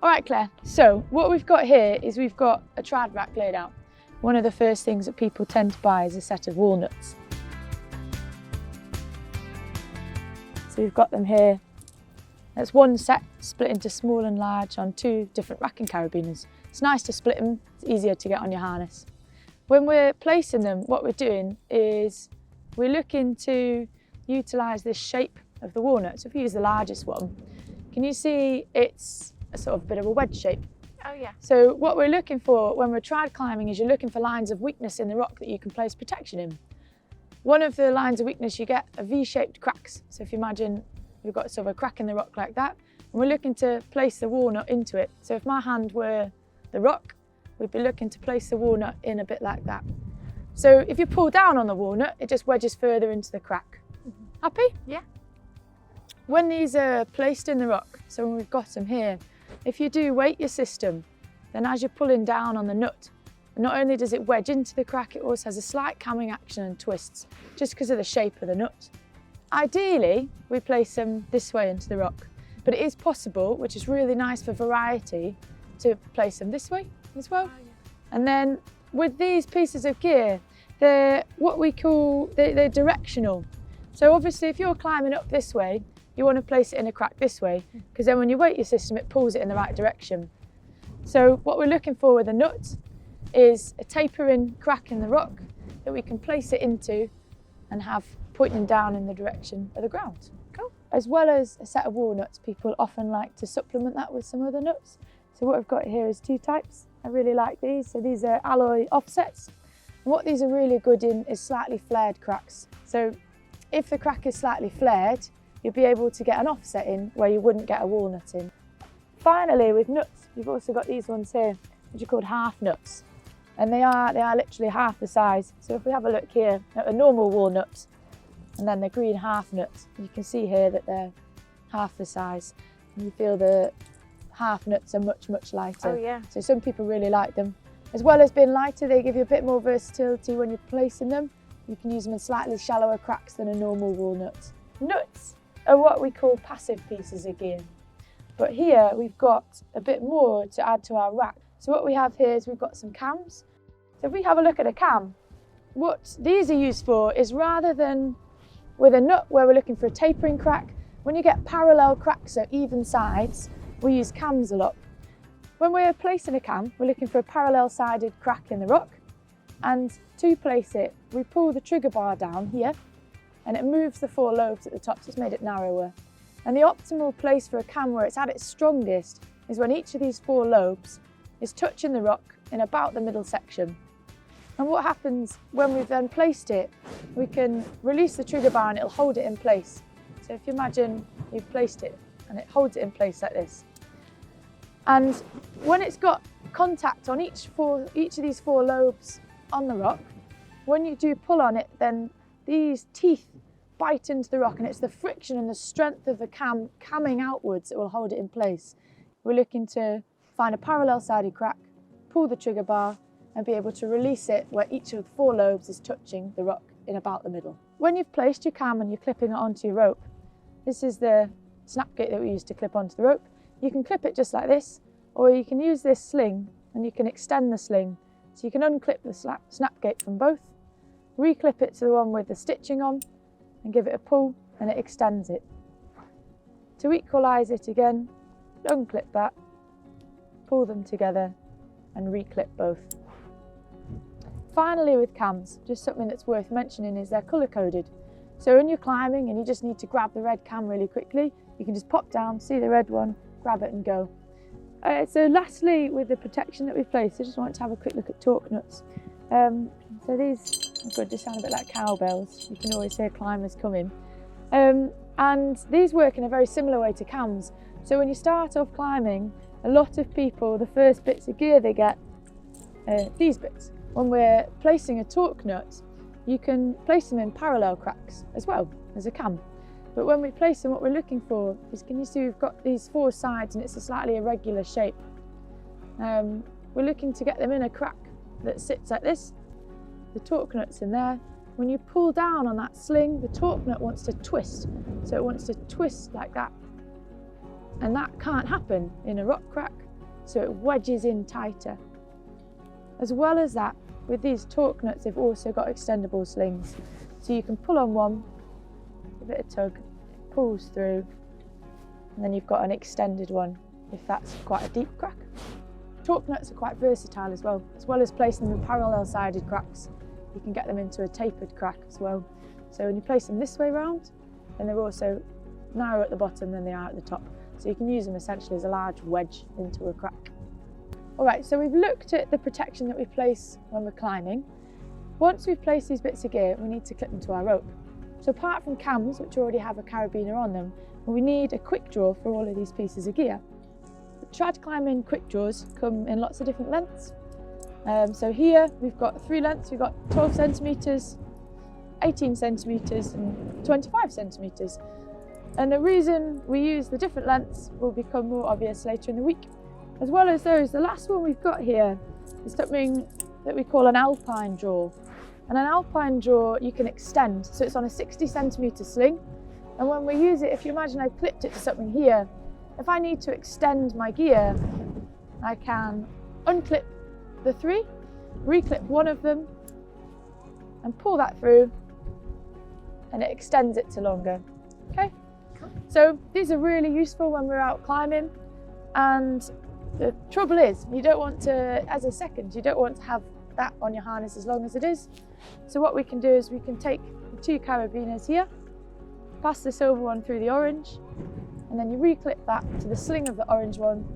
All right, Claire, so what we've got here is we've got a trad rack laid out. One of the first things that people tend to buy is a set of Wallnuts. So we've got them here. That's one set split into small and large on 2 different racking carabiners. It's nice to split them, it's easier to get on your harness. When we're placing them, what we're doing is we're looking to utilise this shape of the walnut. So if you use the largest one, can you see it's a sort of bit of a wedge shape? Oh yeah. So what we're looking for when we're trad climbing is you're looking for lines of weakness in the rock that you can place protection in. One of the lines of weakness you get are V-shaped cracks. So if you imagine we've got sort of a crack in the rock like that, and we're looking to place the walnut into it. So if my hand were the rock, we'd be looking to place the walnut in a bit like that. So if you pull down on the walnut, it just wedges further into the crack. Happy? Yeah. When these are placed in the rock, so when we've got them here, if you do weight your system, then as you're pulling down on the nut, not only does it wedge into the crack, it also has a slight camming action and twists, just because of the shape of the nut. Ideally, we place them this way into the rock, but it is possible, which is really nice for variety, to place them this way as well. Oh, yeah. And then with these pieces of gear, they're what we call, they're directional. So obviously if you're climbing up this way, you want to place it in a crack this way, because then when you weight your system, it pulls it in the right direction. So what we're looking for with a nut is a tapering crack in the rock that we can place it into and have pointing down in the direction of the ground. Cool. As well as a set of walnuts, people often like to supplement that with some other nuts. So what I've got here is 2 types. I really like these. So these are alloy offsets. And what these are really good in is slightly flared cracks. So if the crack is slightly flared, you'll be able to get an offset in where you wouldn't get a walnut in. Finally, with nuts, you've also got these ones here, which are called Halfnuts. And they are literally half the size. So if we have a look here at a normal walnut and then the green Halfnuts, you can see here that they're half the size. And you feel the Halfnuts are much, much lighter. Oh yeah. So some people really like them. As well as being lighter, they give you a bit more versatility when you're placing them. You can use them in slightly shallower cracks than a normal walnut. Nuts are what we call passive pieces of gear. But here we've got a bit more to add to our rack. So what we have here is we've got some cams. So if we have a look at a cam, what these are used for is rather than with a nut where we're looking for a tapering crack, when you get parallel cracks at even sides, we use cams a lot. When we're placing a cam, we're looking for a parallel-sided crack in the rock, and to place it, we pull the trigger bar down here, and it moves the 4 lobes at the top, so it's made it narrower. And the optimal place for a cam where it's at its strongest is when each of these 4 lobes is touching the rock in about the middle section. And what happens when we've then placed it, we can release the trigger bar and it'll hold it in place. So if you imagine you've placed it and it holds it in place like this. And when it's got contact on each of these 4 lobes on the rock, when you do pull on it, then these teeth bite into the rock, and it's the friction and the strength of the cam camming outwards that will hold it in place. We're looking to find a parallel-sided crack, pull the trigger bar, and be able to release it where each of the 4 lobes is touching the rock in about the middle. When you've placed your cam and you're clipping it onto your rope, this is the snap gate that we use to clip onto the rope. You can clip it just like this, or you can use this sling and you can extend the sling. So you can unclip the snap gate from both, reclip it to the one with the stitching on, and give it a pull, and it extends it. To equalise it again, unclip that, pull them together, and reclip both. Finally, with cams, just something that's worth mentioning is they're colour-coded. So when you're climbing and you just need to grab the red cam really quickly, you can just pop down, see the red one, grab it and go. So lastly, with the protection that we've placed, I just want to have a quick look at torque nuts. So these, oh God, just sound a bit like cowbells. You can always hear climbers coming. And these work in a very similar way to cams. So when you start off climbing, a lot of people, the first bits of gear they get are these bits. When we're placing a torque nut, you can place them in parallel cracks as well as a cam. But when we place them, what we're looking for is, can you see we've got these 4 sides and it's a slightly irregular shape. We're looking to get them in a crack that sits like this. The torque nut's in there. When you pull down on that sling, the torque nut wants to twist. So it wants to twist like that. And that can't happen in a rock crack. so it wedges in tighter. As well as that, with these torque nuts, they've also got extendable slings. So you can pull on one, give it a tug, it pulls through, and then you've got an extended one if that's quite a deep crack. Torque nuts are quite versatile as well as placing them in parallel-sided cracks. You can get them into a tapered crack as well. So when you place them this way round, then they're also narrower at the bottom than they are at the top. So you can use them essentially as a large wedge into a crack. Alright, so we've looked at the protection that we place when we're climbing. Once we've placed these bits of gear, we need to clip them to our rope. So apart from cams, which already have a carabiner on them, we need a quick draw for all of these pieces of gear. The trad climbing quick draws come in lots of different lengths. So here we've got 3 lengths. We've got 12 centimetres, 18 centimetres and 25 centimetres. And the reason we use the different lengths will become more obvious later in the week. As well as those, the last one we've got here is something that we call an alpine draw. And an alpine draw you can extend, so it's on a 60 centimetre sling. And when we use it, if you imagine I've clipped it to something here, if I need to extend my gear, I can unclip the 3, reclip one of them, and pull that through, and it extends it to longer. Okay? So these are really useful when we're out climbing, and the trouble is, you don't want to, as a second, you don't want to have that on your harness as long as it is. So what we can do is we can take the 2 carabiners here, pass the silver one through the orange, and then you reclip that to the sling of the orange one,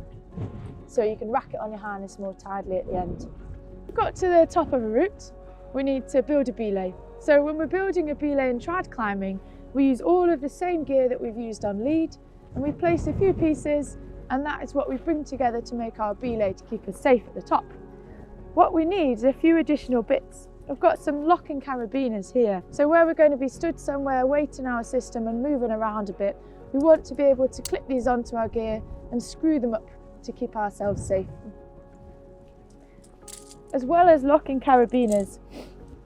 so you can rack it on your harness more tidily at the end. We've got to the top of a route, we need to build a belay. So when we're building a belay in trad climbing, we use all of the same gear that we've used on lead, and we place a few pieces, and that is what we bring together to make our belay to keep us safe at the top. What we need is a few additional bits. I've got some locking carabiners here. So where we're going to be stood somewhere waiting our system and moving around a bit, we want to be able to clip these onto our gear and screw them up to keep ourselves safe. As well as locking carabiners,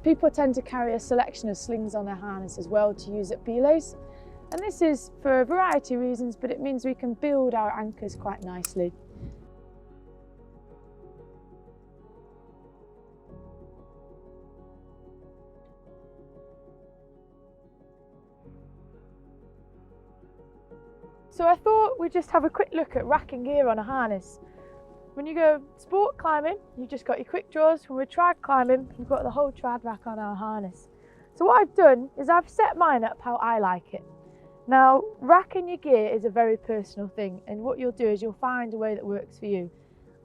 people tend to carry a selection of slings on their harness as well to use at belays. And this is for a variety of reasons, but it means we can build our anchors quite nicely. So I thought we'd just have a quick look at racking gear on a harness. When you go sport climbing, you've just got your quick draws. When we're trad climbing, we've got the whole trad rack on our harness. So what I've done is I've set mine up how I like it. Now, racking your gear is a very personal thing, and what you'll do is you'll find a way that works for you.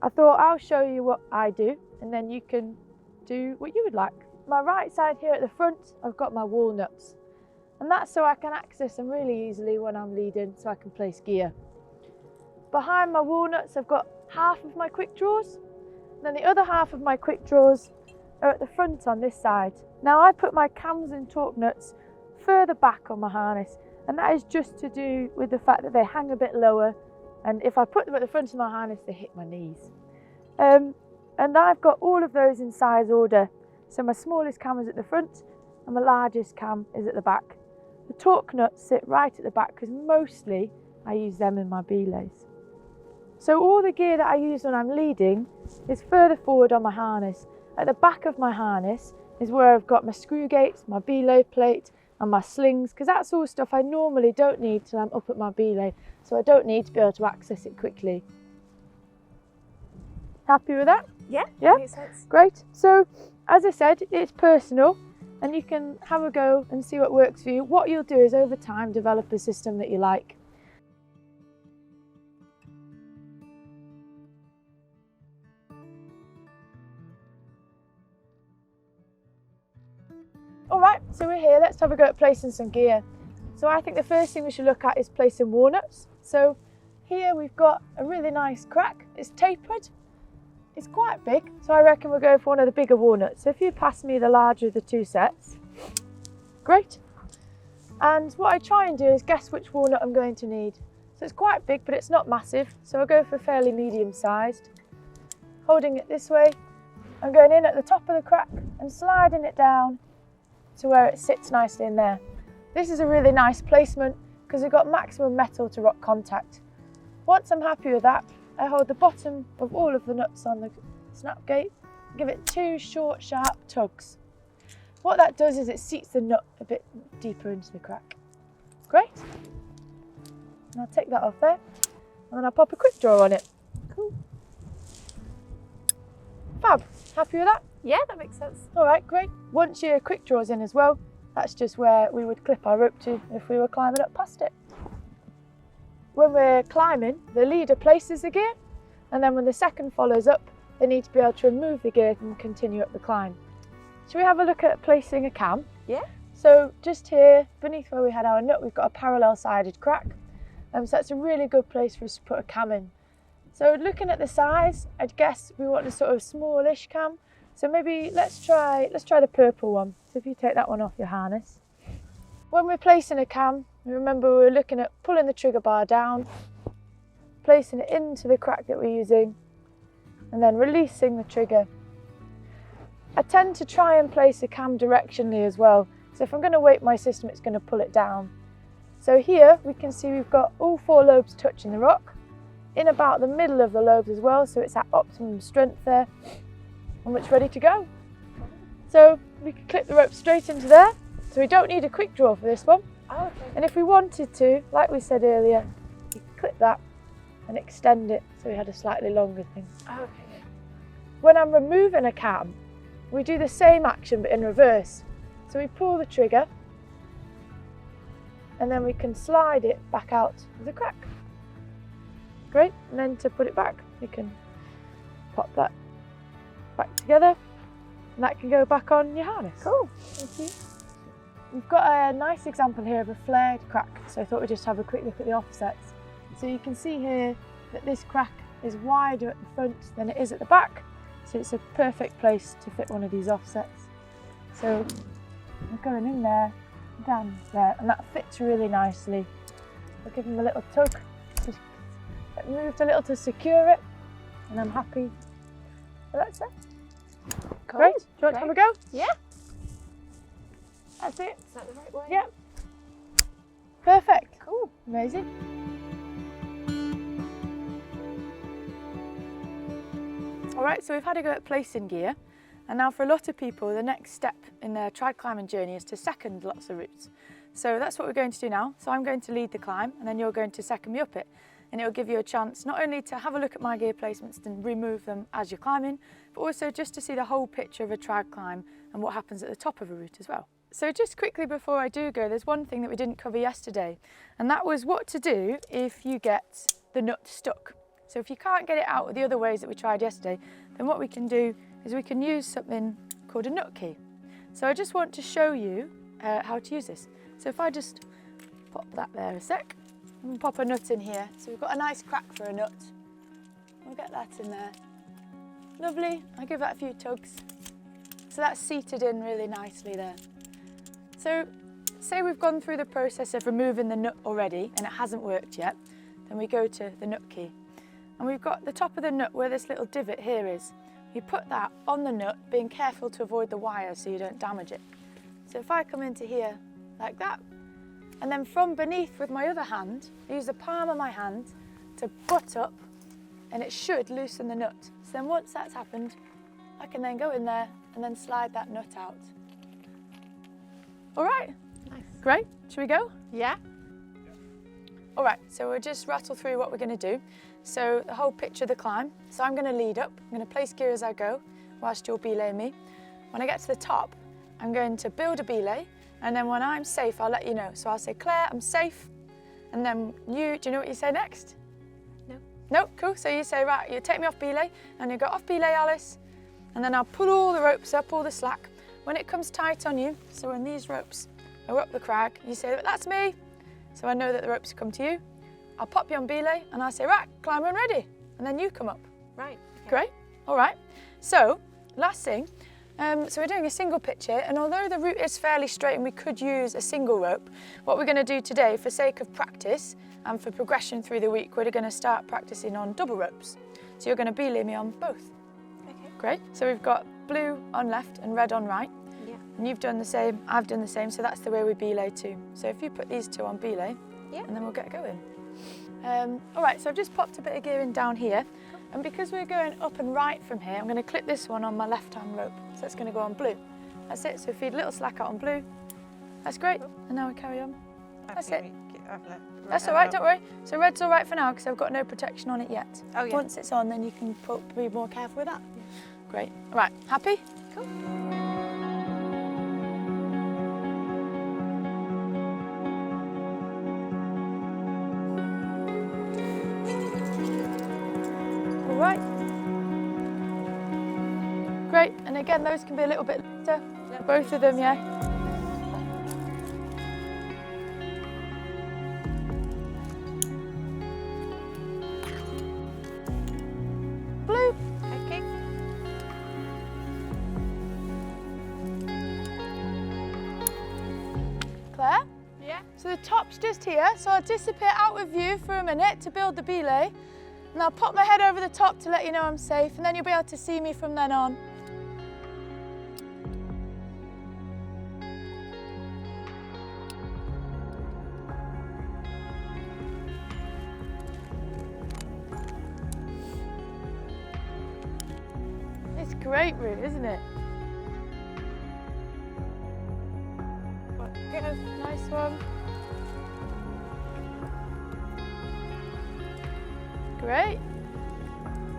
I thought I'll show you what I do, and then you can do what you would like. My right side here at the front, I've got my Wallnuts. And that's so I can access them really easily when I'm leading, so I can place gear. Behind my Wallnuts, I've got half of my quick draws, and then the other half of my quick draws are at the front on this side. Now I put my cams and torque nuts further back on my harness, and that is just to do with the fact that they hang a bit lower, and if I put them at the front of my harness, they hit my knees. And I've got all of those in size order. So my smallest cam is at the front, and my largest cam is at the back. The torque nuts sit right at the back because mostly I use them in my belays. So all the gear that I use when I'm leading is further forward on my harness. At the back of my harness is where I've got my screw gates, my belay plate and my slings, because that's all stuff I normally don't need till I'm up at my belay, so I don't need to be able to access it quickly. Happy with that? Yeah, makes sense. Great. So as I said, it's personal, and you can have a go and see what works for you. What you'll do is over time develop a system that you like. Alright, so we're here, let's have a go at placing some gear. So I think the first thing we should look at is placing Wallnuts. So here we've got a really nice crack, it's tapered. It's quite big, so I reckon we'll go for one of the bigger Wallnuts. So if you pass me the larger of the 2 sets, great. And what I try and do is guess which walnut I'm going to need. So it's quite big, but it's not massive, so I'll go for fairly medium sized. Holding it this way, I'm going in at the top of the crack and sliding it down to where it sits nicely in there. This is a really nice placement because we've got maximum metal to rock contact. Once I'm happy with that, I hold the bottom of all of the nuts on the snap gate, give it 2 short, sharp tugs. What that does is it seats the nut a bit deeper into the crack. Great. And I'll take that off there, and then I'll pop a quick draw on it. Cool. Fab. Happy with that? Yeah, that makes sense. All right, great. Once your quick draw's in as well, that's just where we would clip our rope to if we were climbing up past it. When we're climbing, the leader places the gear, and then when the second follows up, they need to be able to remove the gear and continue up the climb. Shall we have a look at placing a cam? Yeah. So just here, beneath where we had our nut, we've got a parallel-sided crack. So that's a really good place for us to put a cam in. So looking at the size, I'd guess we want a sort of smallish cam. So maybe let's try the purple one. So if you take that one off your harness. When we're placing a cam, remember we're looking at pulling the trigger bar down, placing it into the crack that we're using, and then releasing the trigger. I tend to try and place a cam directionally as well. So if I'm going to weight my system, it's going to pull it down. So here we can see we've got all 4 lobes touching the rock, in about the middle of the lobes as well, so it's at optimum strength there, and it's ready to go. So we can clip the rope straight into there, so we don't need a quick draw for this one. Oh, okay. And if we wanted to, like we said earlier, you could clip that and extend it so we had a slightly longer thing. Oh, okay. When I'm removing a cam, we do the same action but in reverse. So we pull the trigger and then we can slide it back out of the crack. Great, and then to put it back, you can pop that back together and that can go back on your harness. Cool. Thank you. We've got a nice example here of a flared crack, so I thought we'd just have a quick look at the offsets. So you can see here that this crack is wider at the front than it is at the back, so it's a perfect place to fit one of these offsets. So we're going in there, down there, and that fits really nicely. I'll give them a little tug, just moved a little to secure it, and I'm happy. So that's it. Cool. Great. Do you want to have a go? Yeah. That's it. Is that the right way? Yeah. Perfect. Cool. Amazing. All right, so we've had a go at placing gear, and now for a lot of people, the next step in their trad climbing journey is to second lots of routes. So that's what we're going to do now. So I'm going to lead the climb, and then you're going to second me up it. And it'll give you a chance not only to have a look at my gear placements and remove them as you're climbing, but also just to see the whole picture of a trad climb and what happens at the top of a route as well. So just quickly before I do go, there's one thing that we didn't cover yesterday, and that was what to do if you get the nut stuck. So if you can't get it out with the other ways that we tried yesterday, then what we can do is we can use something called a nut key. So I just want to show you how to use this. So if I just pop that there a sec, and pop a nut in here. So we've got a nice crack for a nut. We'll get that in there. Lovely, I'll give that a few tugs. So that's seated in really nicely there. So say we've gone through the process of removing the nut already and it hasn't worked yet, then we go to the nut key. And we've got the top of the nut where this little divot here is. You put that on the nut, being careful to avoid the wire so you don't damage it. So if I come into here like that, and then from beneath with my other hand, I use the palm of my hand to butt up, and it should loosen the nut. So then once that's happened, I can then go in there and then slide that nut out. All right, nice. Great, should we go? Yeah. All right, so we'll just rattle through what we're gonna do. So the whole picture of the climb. So I'm gonna lead up, I'm gonna place gear as I go, whilst you'll belay me. When I get to the top, I'm going to build a belay, and then when I'm safe, I'll let you know. So I'll say, Claire, I'm safe. And then do you know what you say next? No. No, cool. So you say, right, you take me off belay, and you go off belay, Alice. And then I'll pull all the ropes up, all the slack. When it comes tight on you, so when these ropes are up the crag, you say, that's me. So I know that the ropes come to you. I'll pop you on belay, and I'll say, right, climb when ready. And then you come up. Right. Okay. Great. All right. So last thing, so we're doing a single pitch here, and although the route is fairly straight and we could use a single rope, what we're going to do today, for sake of practice and for progression through the week, we're going to start practicing on double ropes. So you're going to belay me on both. Okay. Great. So we've got blue on left and red on right. Yeah. And you've done the same, I've done the same, so that's the way we belay too. So if you put these two on belay, yeah, and then we'll get going. All right, so I've just popped a bit of gearing down here. And because we're going up and right from here, I'm going to clip this one on my left-hand rope. So it's going to go on blue. That's it, so feed a little slack out on blue. That's great, and now we carry on. That's it. That's all right, don't worry. So red's all right for now because I've got no protection on it yet. Oh, yeah. Once it's on, then you can be more careful with that. Yeah. Great. Right, happy? Cool. All right. Great, and again, those can be a little bit lighter. Both of them, yeah. Blue. Okay. Claire? Yeah. So the top's just here, so I'll disappear out of view for a minute to build the belay. And I'll pop my head over the top to let you know I'm safe, and then you'll be able to see me from then on. It's great route, isn't it? Nice one. Great.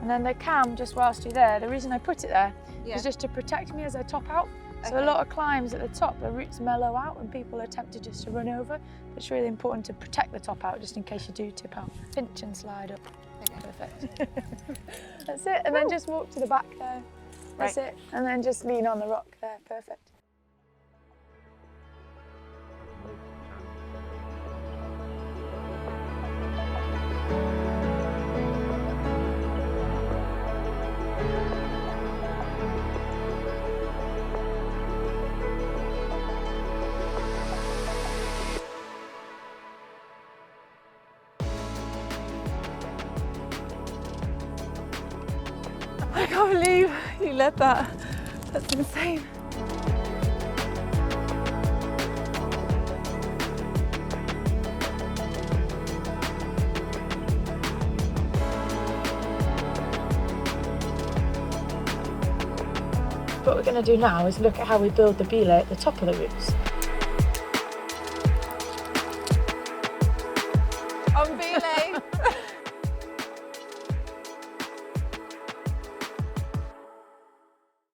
And then the cam, just whilst you're there, the reason I put it there is just to protect me as I top out. So a lot of climbs at the top, the roots mellow out and people are tempted just to run over. But it's really important to protect the top out just in case you do tip out. Pinch and slide up. Okay. Perfect. That's it. And then just walk to the back there. That's it. And then just lean on the rock there. Perfect. I can't believe you let that. That's insane. What we're going to do now is look at how we build the belay at the top of the roots.